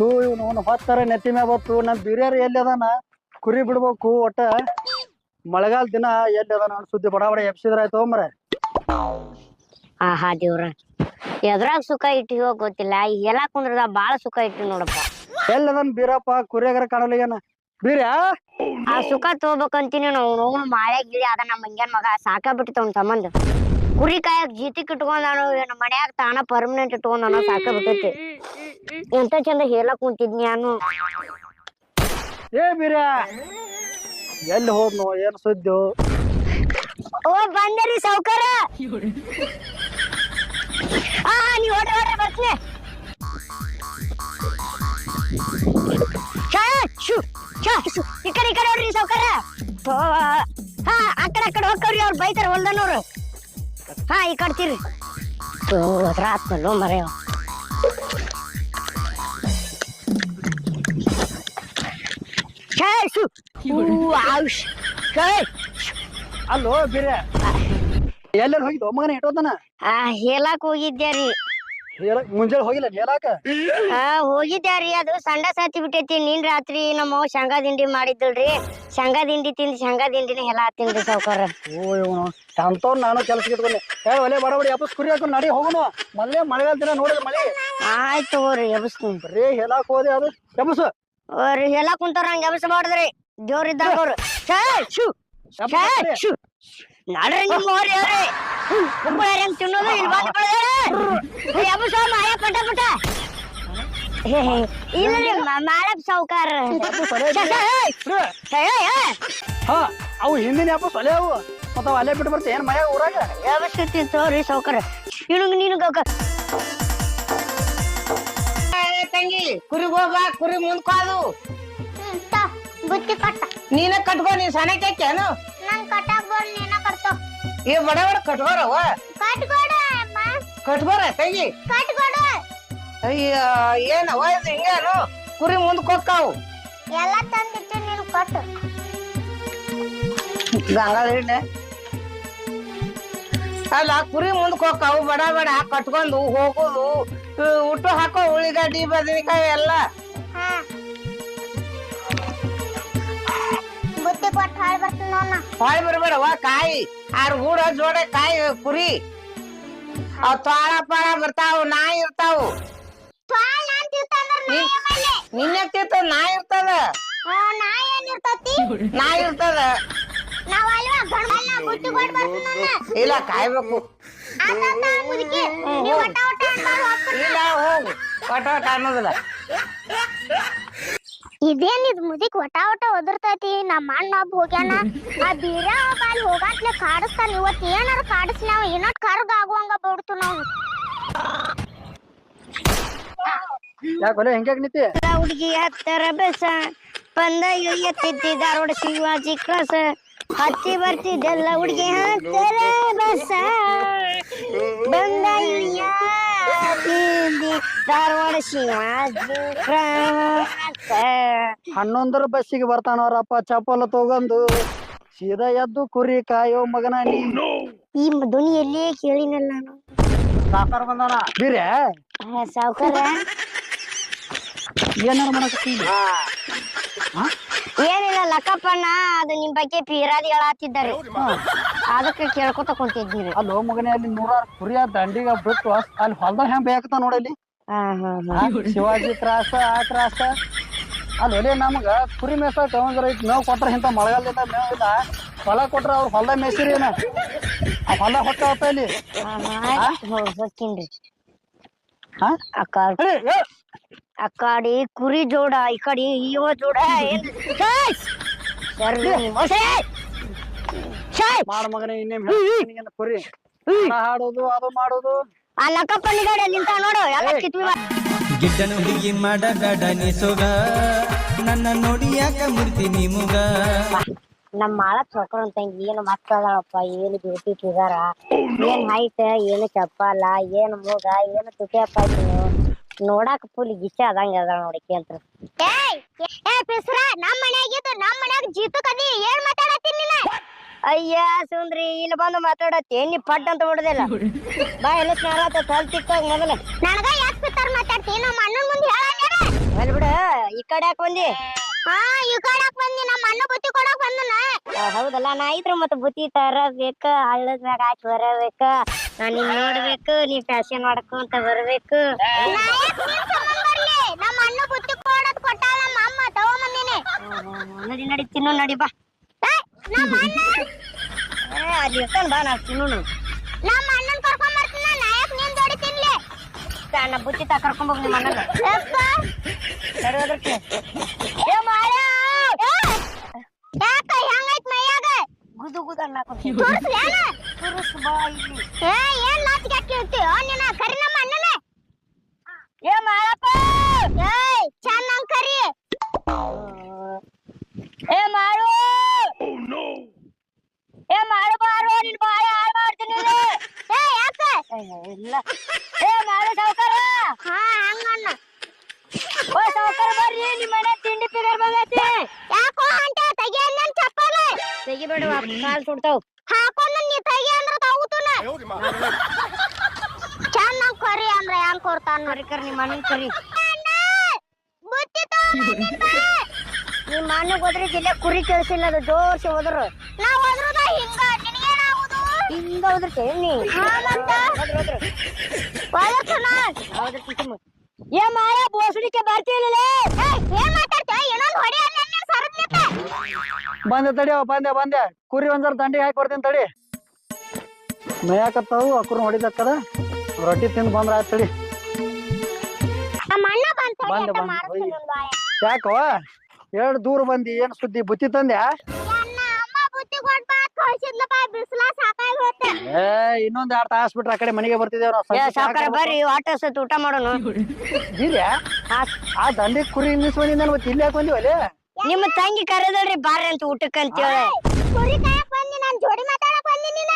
ಇವನು ಹೊತ್ತರ ನೆತ್ತಿ ಮ್ಯಾಗ ಬತ್ತು ನಮ್ ಬಿರಿಯಾರಿ ಎಲ್ಲಿ ಅದಾನ ಕುರಿ ಬಿಡ್ಬೇಕು ಒಟ್ಟ ಮಳೆಗಾಲ ದಿನ ಎಲ್ಲಿ ಅದಾನ ಸುದ್ದಿ ಬಡ ಬಡ ಎಬ್ಸಿದ್ರ ಆಯ್ತು ಮರ ಆಹಾ ದೇವ್ರ ಎದ್ರಾಗ ಸುಖ ಇಟ್ಟಿವೋ ಗೊತ್ತಿಲ್ಲ ಎಲ್ಲ ಕುಂದ್ರದ ಬಾಳ ಸುಖ ಇಟ್ಟಿ ನೋಡಪ್ಪ. ಎಲ್ಲಿ ಅದನ್ ಬೀರಪ್ಪ ಕುರಿಯಾಗರ ಕಾಣಲ್ಲ ಏನ ಬೀರ್ಯಾ ಆ ಸುಖ ತಗೋಬೇಕಂತೀನಿ ನಾವು ಮಾಳೆ ಗಿಳಿ ಅದ ನಮ್ಮ ಮಂಗ್ಯಾನ್ ಮಗ ಸಾಕ ಬಿಟ್ಟಿತ್ತು ಅವ್ನ ಸಂಬಂಧ ಕುರಿ ಕಾಯಕ್ ಜೀತಿಕ್ ಇಟ್ಕೊಂಡಾನು ಏನ್ ಮನ್ಯಾಗ ತಾನ ಪರ್ಮನೆಂಟ್ ಇಟ್ಕೊಂಡಾನು ಸಾಕ ಬಿಟ್ಟೈತಿ. ಎಂತ ಚಂದ ಹೇಳಕ್ ಕುಂತಿದ್ನಿ ನಾನು. ಏ ಬೀರ್ಯಾ ಎಲ್ಲಿ ಹೋದ್ನು ಏನ್ ಸುದ್ದಿ? ಓ ಬಂದೇರಿ ಸಾವ್ಕಾರ. ಹಾ ನೀವ್ ಹೊಡ್ರಿ ಬರ್ತೀನಿ. ಈ ಕಡೆ ನೋಡ್ರಿ ಸಾವ್ಕಾರ. ಹಾ ಆ ಕಡೆ ಹೋಗ್ಕವ್ರಿ ಅವ್ರು ಬೈತಾರ ಹೊಲ್ದನವ್ರು. ಹಾ ಈ ಕಡ್ತೀರಿ ರಾತ್ನಲ್ಲೋ ಮರೆಯ ಅಲ್ಲೋ ಬೀರ್ಯಾ ಎಲ್ಲೆಲ್ಲಿ ಹೋಗಿದ್ದು ಮಗನ ಇಟ್ಟೋದನ ಹೇಳಾಕ್ ಹೋಗಿದ್ಯಾರಿ. ಮುಂಜಾನೆ ಹೋಗಿಲ್ಲ ಹೇಳಾಕ? ಹೋಗಿದ್ಯಾರಿ ಅದು ಸಂಡ ಸಾತಿ ಬಿಟ್ಟೈತಿ. ನೀನ್ ರಾತ್ರಿ ನಮ್ಮ ಶೇಂಗಾ ದಿಂಡಿ ಮಾಡಿದ್ದಲ್ರಿ. ಶೇಂಗಾ ದಿಂಡಿ ತಿಂದು ಶೇಂಗಾ ದಿಂಡಿನ ಹೆಲಾ ತಿಂದ್ರಿ ಸಾವ್ಕಾರ. ಓ ಇವನು ಅಂತವ್ ನಾನು ಕೆಲಸ ಇಟ್ಕೊಂಡೆ ಒಲೆ ಬಡಬಡಿ ಎಬ್ಬಸ್ ಕುರಿ ಹಾಕೊಂಡು ನಡಿ ಹೋಗೋಣ. ಮೊದ್ಲೇ ಮಳೆಗಾಲ ದಿನ ನೋಡಿದ್ರೆ ಮಳಿ ಆಯ್ತು ತಗೋರಿ ಎಬ್ಸ್ತೀನಿ. ಬರೀ ಹೇಳಾಕ್ ಹೋದೆ ಅದು ಎಬ್ಬಸ್ ಹೇಳಾ ಕುಂತಾರ ಹಂಗ ಎಬ್ಸಬಾರ್ದ್ರಿ ದೇವ್ರ ಇದ್ದಾಗ ಅವ್ರು. ನಡ್ರಿ ನಿಮ್ಮ ಹೆಂಗ್ ತಿನ್ನೋದು ಇಲ್ಲಿ ಪಟ ಪಟ ಇಲ್ರಿ ಮಾಳಪ್ ಸಾವ್ಕಾರ. ಹಾ ಅವು ಹಿಂದಿನ ಎಬ್ಬಸ್ ಒಲೆ ಅವು ಮತ್ತ ಅಲ್ಲೇ ಬಿಟ್ಟು ಬರ್ತೀವಿ ಏನ್ ಮಯ ಊರಾಗ ಎಬ್ಸ್ತೀನಿ ತಗೋರಿ ಸಾವ್ಕಾರ. ನೀನು ತಂಗಿ ಕುರಿ ಹೋಗ ಕುರಿ ಮುಂದ್ಕೋದು ಬುತ್ತಿ ಕಟ್ಟ ನೀನ ಕಟ್ಕೋ. ನೀನ್ ಸಣ್ಣಕೇನು ನನ್ ಕಟ್ಟಾಕ್ ಬೋಲ್ ನೀನ ಕಟ್ಕೋ. ಈ ಬಡ ಬಡ ಕಟ್ಕೋರವ ಕಟ್ಕೋರ ತಂಗಿ ಅಯ್ಯ ಏನವ ಇದು ಹಿಂಗೇನು ಕುರಿ ಮುಂದ್ಕೋಕಾವು ಎಲ್ಲ ತಂದಿಟ್ಟು ನೀನು ಕಟ್ಟು. ಗಂಗಾಳ ಅಲ್ಲ ಕುರಿ ಮುಂದ್ಕೋಕಾವು ಬಡ ಬಡ ಕಟ್ಕೊಂಡು ಹೋಗುದು ಉಟ್ಟು ಹಾಕೋ ಉಳಿಗಡ್ಡಿ ಬದನೆಕಾಯಿ ಎಲ್ಲ ಬುತ್ತಿ ಕೊಟ್ಟು ಹಾಳು ಬರ್ತೀನಿ ನೋಡ. ಹೊಯ್ ಬರ್ಬೇಡವ ಕಾಯಿ ಆರ್ ಗೂಡ ಜೋಡೆ ಕಾಯಿ ಕುರಿ ಅವ್ ತಾಳ ಪಾಳ ಬರ್ತಾವು ನಾಯಿ ಇರ್ತಾವು. ನಿನ್ನೆ ತಿಂತ ನಾಯಿ ಇರ್ತದ ನಾಯಿ ಇರ್ತದ ಇಲ್ಲ ಕಾಯ್ಬೇಕು. ಇಲ್ಲ ಹೋಗು ಒಟ್ಟ ಒಟ್ಟ ಅನ್ನೋದಿಲ್ಲ. ಇದೇನಿದ್ ಮುದಿಕ್ ಒಟ ಒದರ್ತೈತಿ. ನಮ್ಮ ಅಣ್ಣ ಒಬ್ಬ ಹೋಗ್ಯಾನ ಆ ಬೀರ ಅಲ್ಲಿ ಹೋಗಾತ್ಲೆ ಕಾಡಿಸ್ತಾನ. ಇವತ್ ಏನಾರ ಕಾಡಿಸ್ಲಿ ನಾವ್ ಏನಟ್ ಕರ್ಗ ಆಗುವಂಗ ಬಿಡ್ತು ನಾವು. ಯಾಕೆ ಹೆಂಗ್ಯಾಕ್ ನಿಂತಿ? ಹುಡುಗಿ ಹತ್ತರ ಬೆಸ ಬಂದ ಎತ್ತಿದ್ದಿ ಧಾರವಾಡ ಶಿವಾಜಿ ಕ್ರಾಸ ಹತ್ತಿ ಬರ್ತಿದ್ದೆಲ್ಲ ಹುಡುಗಿ ಹತ್ತರ ಬೆಸ ಬಂದ ಧಾರವಾಡ ಶಿವಾಜಿ ಕ್ರಾಸ. 11 ಬಸ್ಸಿಗೆ ಬರ್ತಾನವ್ರಪ್ಪ ಚಪ್ಪಲ ತಗೊಂಡು ಸೀದಾ ಎದ್ದು ಕುರಿ ಕಾಯೋ ಮಗನ ಈ ಧ್ವನಿಯಲ್ಲೇ ಕೇಳಿನಲ್ಲ ನಾನು. ಸಾಕಾರ ಬಂದಾನ ಬೀರ್ಯಾ ಸಾವ್ಕಾರ ಏನಾರ ಮಾಡಕತ್ತೀನಿ? ಏನಿಲ್ಲ ಲಕ್ಕಪ್ಪಣ್ಣ ಅದು ನಿಮ್ ಬಗ್ಗೆ ಪೀರಾದಿ ಹೇಳತ್ತಿದ್ದಾರೆ ಅದಕ್ಕೆ ಕೇಳ್ಕೊತ ಕುಂತಿದ್ದೀರಿ. ಅಲ್ಲೋ ಮಗನೇ ಅಲ್ಲಿ 100 ಕುರಿಯ ದಂಡಿಗ ಬಿಟ್ಟು ಅಲ್ಲಿ ಹೊಲ್ದಾಗ ಹೆಂಗ್ ಬೇಕತ್ತ ನೋಡಲ್ಲಿ ಶಿವಾಜಿ ಕ್ರಾಸ ಆ ಕ್ರಾಸ ಅಲ್ಲಿ ಒಲೆ ನಮಗ ಕುರಿ ಮೇಸ ತಗೊಂಡ್ರ ಮೇವ್ ಕೊಟ್ರ ಇಂತ ಮಳೆಗಾಲದಿಂದ ಮೇವ್ ಇಲ್ಲ ಹೊಲ ಕೊಟ್ರ ಅವ್ರ ಹೊಲ್ದಾಗ ಮೇಸಿರಿ ಏನ ಆ ಹೊಲ ಹೊತ್ತ ಅಲ್ಲಿ ಹೋಗ್ತೀನ್ರಿ. ಹಾ ಆ ಕಡೆ ಕುರಿ ಜೋಡ ಈ ಕಡೆ ಇವ ಜೋಡ ಮಾಡ ಮಗನೇ ಇನ್ನೇಮ್ ಕುರಿ ಹಾಡೋದು ಅದು ಮಾಡೋದು. ಆ ಲಕ್ಕಪ್ಪಣ್ಣಿ ಗಾಡಿ ನಿಂತ ನೋಡು ಎಲ್ಲ ಕಿತ್ವಿ. ಗಿಡ್ಡನ ಹುಡುಗಿ ಮಾಡಬೇಡ ನಿಸೋಗ ನನ್ನ ನೋಡಿ ಯಾಕ ಮುರ್ತೀನಿ ಮುಗ. ನಮ್ ಮಾಳ ಚೊಕ್ರ ಅಂತ ಏನು ಮಕ್ಕಳಪ್ಪ ಏನು ಬ್ಯೂಟಿ ಫಿಗರ ಏನ್ ಹೈಟ್ ಏನು ಚಪ್ಪಲ ಏನು ಮೂಗ ಏನು ತುಟಿಯಪ್ಪ ನೋಡಾಕ ಫುಲ್ ಗಿಚ್ಚ ಅದಂಗ ಅದ ನೋಡಕ್ಕೆ ಅಂತ. ನಮ್ಮ ಮನ್ಯಾಗ ಜೀತಕದಿ ಏನ್ ಮಾತಾಡತ್ತೀನಿ ನೀನ? ಅಯ್ಯ ಸುಂದ್ರಿ ಇಲ್ಲಿ ಬಂದು ಮಾತಾಡತ್ತೆ ನೀ ಪಡ್ ಅಂತ ಬಿಡದಿಲ್ಲ ಬಾ ಎಲ್ಲ ಸ್ನಾರ ತಲ್ ತಿಕ್ಕಾಗ ಮೊದಲ ನನಗ ಯಾಕೆ ಮಾತಾಡ್ತೀನಿ ನಮ್ಮ ಅಣ್ಣನ ಮುಂದೆ ಹೇಳ ಬಲ್ ಬಿಡ ಈ ಕಡೆ ಯಾಕೆ ಬಂದಿ ಈ ಕಡಕ್ ಬಂದಿ ನಮ್ಮ ಅಣ್ಣ ಬುತ್ತಿ ಕೊಡಕ್ ಬಂದನ ಹೌದಲ್ಲ ನಾ ಇದ್ರ ಮತ್ತ ಬುತ್ತಿ ತರಬೇಕ ಹಳ್ಳದ ಮ್ಯಾಗ ಹಾಕಿ ಬರಬೇಕ ನಾ ನಿನ್ ನೋಡ್ಬೇಕು ನೀ ಫ್ಯಾಷನ್ ಮಾಡ್ಕೊಂತ ಬರ್ಬೇಕು ನಮ್ಮ ಅಣ್ಣ ಬುತ್ತಿ ಕೊಡತ್ ಕೊಟ್ಟಾಳ ನಮ್ಮ ಅಮ್ಮ ತಗೊಂಬಂದಿನಿ ನಡಿ ನಡಿ ತಿನ್ನು ನಡಿ ಬಾ ನಮ್ಮ ಅಣ್ಣ ಅಲ್ಲಿ ಇರ್ತಾನ ಬಾ ನಾ ತಿನ್ನು ನಮ್ಮ ಅಣ್ಣನ್ ಕರ್ಕೊಂಡ್ ಬರ್ತೀನಿ ನಾಯಕ್ ನೀನ್ ಜೋಡಿ ತಿನ್ಲಿ ನಾ ಬುತ್ತಿ ತಾ ಕರ್ಕೊಂಡ್ ಹೋಗ್ ನಿಮ್ಮ ಅಣ್ಣನ ಸರಿ ಹೋದ್ರಕ್ಕೆ ಯಾಕ ಹೆಂಗೈತ್ ಮೈಯಾಗ ಗುದು ಗುದು ಅನ್ನಕ ತೋರ್ಸ್ಲೇನ ತುರುಸ್ ಬಾ ಇಲ್ಲಿ ಏನ್ ನಾಚಿಕೆ ಹಾಕಿರ್ತೀಯೋ ನಿನ್ನ ಕರಿ ನಮ್ಮ ಅಣ್ಣನೇ ಏ ಮಾಳಪ್ಪ ಚೆನ್ನಾಗ್ ಕರಿ ಏ ಮಾಡು ಏ ಮಾಡು ಬಾರೋ ನಿನ್ ಬಾಳ ಹಾಳು ಮಾಡ್ತೀನಿ ಯಾಕ ಇಲ್ಲ ಏ ಮಾಡು ಸಾವ್ಕಾರ ಹಂಗಣ್ಣ ಓ ಸಾವ್ಕಾರ ಬರ್ರಿ ನಿಮ್ ಮನೆ ತಿಂಡಿ ಪಿಗರ್ ಬಂದೈತಿ ಯಾಕೋ ಅಂಟ ತೆಗಿ ನನ್ ಚಪ್ಪಲಿ ತೆಗಿಬೇಡ ಕಾಲ್ ಸುಡ್ತಾವ್ ಹಾಕೊಂಡು ನೀ ತೆಗಿ ಅಂದ್ರ ತಾವುತನ ಚೆನ್ನಾಗ್ ಕರಿ ಅಂದ್ರ ಹೆಂಗ್ ಕೊಡ್ತಾನ ಕರಿ ಕರಿ ನಿಮ್ಮ ಅಣ್ಣನ್ ಕರಿ ಬುತ್ತಿ ನಿಮ್ಮ ಅಣ್ಣಗ್ ಹೋದ್ರೆ ಜಿಲ್ಲೆ ಕುರಿ ಕೇಳಿಸಿಲ್ಲ ಅದು ಜೋರ್ಸಿ ಹೋದ್ರು ನಾ ಹೋದ್ರದ ಹಿಂಗ ನಿನಗೇನಾಗುದು ಹಿಂಗ ಹೋದ್ರತೆ ನೀ ಹೌದ್ರ ಕಿಮ್ಮ ಏ ಮಾಯ ಬೋಸಡಿಕೆ ಬರ್ತಿಲ್ಲ ಏನ್ ಮಾತಾಡ್ತೀಯ ಏನೊಂದ್ ಹೊಡಿ ನನ್ನ ಸರದ್ನಿತ್ತ ಬಂದೆ ತಡಿ ಬಂದೆ ಕುರಿ ಒಂದ್ಸಲ ದಂಡಿಗೆ ಹಾಕಿ ಬರ್ತೀನಿ ತಡಿ ಮೇಯಾಕತ್ತಾವು ಅಕ್ರನ್ ಹೊಡಿದಕ್ಕದ ರೊಟ್ಟಿ ತಿಂದು ಬಂದ್ರ ಆಯ್ತು ತಡಿ ನಮ್ಮ ಅಣ್ಣ ಬಂತ ಬಂದೆ ಯಾಕವ ಎರಡು ದೂರ ಬಂದಿ ಏನ್ ಸುದ್ದಿ ಬುತ್ತಿ ತಂದ್ಯಾ ನನ್ನ ಅಮ್ಮ ಬುತ್ತಿ ಕೊಟ್ಟ ಕಳ್ಸಿದ್ಲಪ್ಪ ಬಿಸಿಲ ಸಾಕಾಗಿ ಹೋತೆ ಏ ಇನ್ನೊಂದ್ 2 ತಾಸ್ ಬಿಟ್ರೆ ಆ ಕಡೆ ಮನೆಗೆ ಬರ್ತಿದ್ದೇವ್ ನಾವು ಸಾವ್ಕಾರ ಬರ್ರಿ ವಾಟ ಸತ್ ಊಟ ಮಾಡೋಣ ಇದ್ಯಾ ಆ ದಂಡಿ ಕುರಿ ನಿಲ್ಸ್ಕೊಂಡಿದ್ದ ಮತ್ತೆ ಇಲ್ಲಿ ಯಾಕೆ ಬಂದಿವಲ್ಲಿ ನಿಮ್ಮ ತಂಗಿ ಕರೆದಲ್ರಿ ಬಾರ್ರಿ ಅಂತ ಊಟಕ್ಕೆ ಅಂತೇಳಿ ಕುರಿ ಕಾಯಕ್ ಬಂದಿ ನಾನ್ ಜೋಡಿ ಮಾತಾಡಕ್ ಬಂದಿ ನೀನ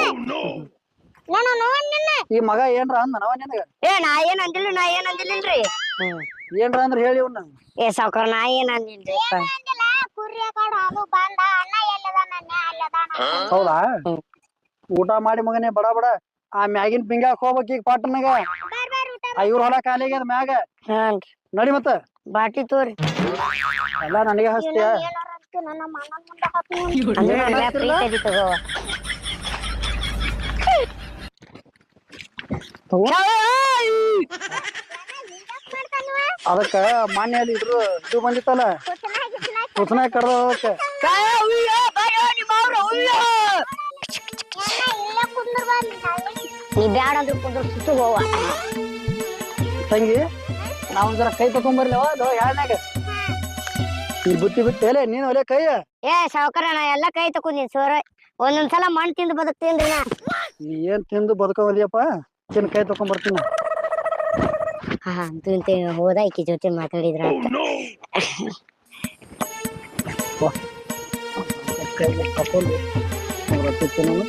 ನಾನು ನೋಡ್ ನಿನ್ನ ಈ ಮಗ ಏನ್ರ ಅಂದ ನಾವ ನಿನಗ ಏ ನಾ ಏನ್ ಅಂದಿಲ್ರಿ ಏನ್ರ ಅಂದ್ರ ಹೇಳಿ ಇವ್ನ ಏ ಸಾವ್ಕಾರ ನಾ ಏನ್ ಅಂದಿಲ್ರಿ ಅಂದಿಲ್ಲ ಕುರಿ ಕಾಡ ಅದು ಬಂದ ಅಣ್ಣ ಎಲ್ಲದ ನನ್ನ ಅಲ್ಲದಾನ ಹೌದಾ ಊಟ ಮಾಡಿ ಮಗನೇ ಬಡ ಆ ಮ್ಯಾಗಿನ ಪಿಂಗಾಕ್ ಹೋಗ್ಬೇಕ್ ಈಗ ಪಾಟನಾಗ ಇವ್ರ ಹೊಲ ಖಾಲಿಗೆ ಅದ ಮ್ಯಾಗ ಹಾನ್ರಿ ನಡಿ ಮತ್ತ ಬಾಟಿ ತೋರಿ ಎಲ್ಲ ನನಗೆ ಹಚ್ತೀಯ ಏನಾರ ಅಂತ ನನ್ನ ಮನ ಮುಂದೆ ಹಾಕಿ ಅಂದ್ರೆ ನನಗೆ ಪ್ರೀತಿ ಐತಿ ತಗೋ ಅದಕ್ಕ ಮಾನ್ಯ ಅಲ್ಲಿ ಇದು ಬಂದಿತ್ತಲ್ಲ ಸೂಚನೆ ಕರ್ದ ಅದಕ್ಕೆ ನೀ ಬ್ಯಾಡ ಅಂದ್ರೆ ಕುಂದ್ರ ಸುತ್ತು ಹೋವ ತಂಗಿ ನಾವ್ ಜರ ಕೈ ತಕೊಂಬರ್ಲಿವ ಯಾಳ್ನಾಗ ಈ ಬುತ್ತಿ ಬಿಟ್ಟು ಎಲೆ ನೀನ್ ಒಲೆ ಕೈ ಏ ಸಾವ್ಕಾರ ನಾ ಎಲ್ಲಾ ಕೈ ತಕೊಂದಿನಿ ಸೋರ ಒಂದೊಂದ್ಸಲ ಮಣ್ಣು ತಿಂದು ಬದುಕ್ತೀನ್ರಿ ನಾ ನೀ ಏನ್ ತಿಂದು ಬದುಕೋವಲ್ಲಿಯಪ್ಪ ಚಿನ್ನ ಕೈ ತಕೊಂಬರ್ತೀನಿ ಹಾ ಅಂತೂ ಹೋದ ಈಕಿ ಜೊತೆ ಮಾತಾಡಿದ್ರ ಕೈಗೆ ತಕೊಂಡು ರೊಟ್ಟಿ ತಿನ್ನೋನು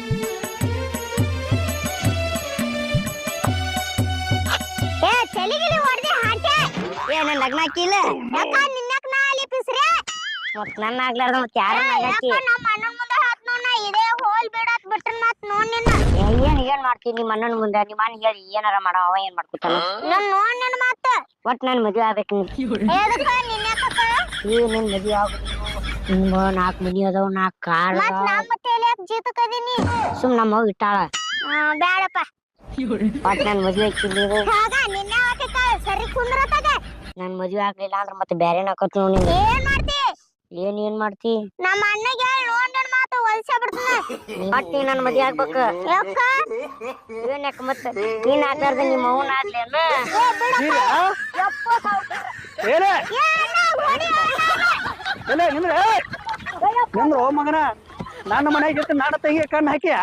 ಏ ತಲೆಗಿಲಿ ಹೊಡೆದಿ ಹಾಟೆ ಏ ನನ್ ಲಗ್ನ ಹಾಕಿಲ್ಲ ಯಾಕ ನಿನ್ನಕ್ ನಾ ಅಲ್ಲಿ ಪಿಸ್ರೆ ಮತ್ ನನ್ನ ಆಗ್ಲಾರ್ದ ಮತ್ ಯಾರ ಹಾಕಿ ನಮ್ಮ ಅಣ್ಣನ ಮುಂದೆ ಹಾತ್ ನೋಡ ಇದೇ ಹೋಲ್ ಬಿಡತ್ ಬಿಟ್ರ ಮತ್ ನೋಡ್ ನಿನ್ನ ಏನ್ ಮಾಡ್ತೀನಿ ನಿಮ್ಮ ಅಣ್ಣನ ಮುಂದೆ ನಿಮ್ಮ ಅಣ್ಣ ಹೇಳಿ ಏನಾರ ಮಾಡೋ ಅವ ಏನ್ ಮಾಡ್ಕೊತಾನ ನನ್ ನೋಡ್ ನಿನ್ನ ಮತ್ತ ಒಟ್ ನನ್ ಮದ್ವೆ ಆಗ್ಬೇಕು ಎದಕ್ಕ ನಿನ್ನಕ್ಕ ನನ್ ಮದ್ವೆ ಆಗ್ಬೇಕು 4 ಮನಿ ಅದಾವ 4 ಕಾರ್ ಮತ್ ನಮ್ಮ ತಲೆಯಾಗ ಜೀತಕದೀನಿ ಸುಮ್ ನಮ್ಮ ಅವ್ವ ಇಟ್ಟಾಳ ಬ್ಯಾಡಪ್ಪ ಒಟ್ ನನ್ ಮದ್ವೆ ಹಾಕಿಲ್ಲ ಹಾಗ ನಿನ್ನೆ ಹಾಕಿಕ ಸರಿ ಕುಂದ್ರತಗ ನನ್ ಮದ್ವೆ ಆಗ್ಲಿಲ್ಲ ಅಂದ್ರ ಮತ್ತೆ ಬ್ಯಾರೆ ನಾಕತ್ ನೋಡಿ ಏನ್ ಮಾಡ್ತಿ ಏನ್ ಮಾಡ್ತಿ ನಮ್ಮ ಅಣ್ಣಗೆ ನೋಡ್ ಮಾತು ಹೊಲ್ಸ ಬಿಡ್ತಾನ ಒಟ್ ನೀ ನನ್ ಮದ್ವೆ ಆಗ್ಬೇಕ ಯಾಕ ಏನ್ ಯಾಕ ಮತ್ತ ನೀನ್ ಆಗ್ಲಾರ್ದ ನಿಮ್ಮ ಅವ್ನ ಆಗ್ಲೇನ ಏನೇ ಎಲೆ ನಿಂದ್ರು ಮಗನ ನನ್ನ ಮನೆಗೆ ನಾನು ತಂಗಿ ಕಣ್ಣು ಹಾಕಿಯಾ